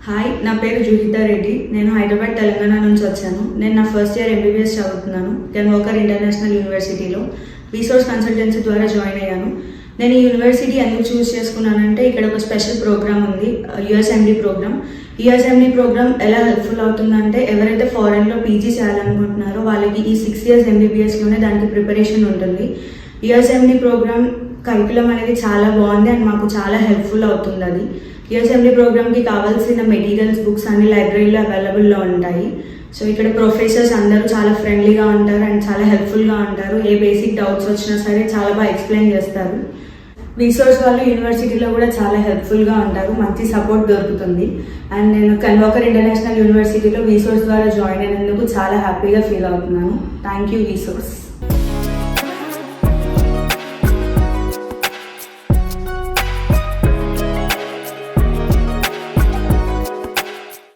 Hi, నా పేరు జూహితా రెడ్డి. నేను హైదరాబాద్ తెలంగాణ నుంచి వచ్చాను. నేను నా ఫస్ట్ ఇయర్ ఎంబీబీఎస్ చదువుతున్నాను కెన్ వాకర్ ఇంటర్నేషనల్ యూనివర్సిటీలో. రీసోర్స్ కన్సల్టెన్సీ ద్వారా జాయిన్ అయ్యాను. నేను ఈ యూనివర్సిటీ ఎందుకు చూస్ చేసుకున్నానంటే ఇక్కడ ఒక స్పెషల్ ప్రోగ్రామ్ ఉంది, యూఎస్ఎండి ప్రోగ్రామ్. యూఎస్ఎండి ప్రోగ్రామ్ ఎలా హెల్ప్ఫుల్ అవుతుందంటే ఎవరైతే ఫారెన్లో పీజీ చేయాలనుకుంటున్నారో వాళ్ళకి ఈ 6 years ఎంబీబీఎస్లోనే దానికి ప్రిపరేషన్ ఉంటుంది. యూఎస్ఎండి ప్రోగ్రామ్ కరికులం అనేది చాలా బాగుంది అండ్ మాకు చాలా హెల్ప్ఫుల్ అవుతుంది. అది యూఎస్ఎండి ప్రోగ్రామ్కి కావాల్సిన మెటీరియల్స్, బుక్స్ అన్ని లైబ్రరీలో అవైలబుల్లో ఉంటాయి. సో ఇక్కడ ప్రొఫెసర్స్ అందరూ చాలా ఫ్రెండ్లీగా ఉంటారు అండ్ చాలా హెల్ప్ఫుల్గా ఉంటారు. ఏ బేసిక్ డౌట్స్ వచ్చినా సరే చాలా బాగా ఎక్స్ప్లెయిన్ చేస్తారు. రీసోర్స్ వాళ్ళు యూనివర్సిటీలో కూడా చాలా హెల్ప్ఫుల్గా ఉంటారు, మంచి సపోర్ట్ దొరుకుతుంది. అండ్ నేను కెన్ వాకర్ ఇంటర్నేషనల్ యూనివర్సిటీలో రీసోర్స్ ద్వారా జాయిన్ అయినందుకు చాలా హ్యాపీగా ఫీల్ అవుతున్నాను. Thank you resource.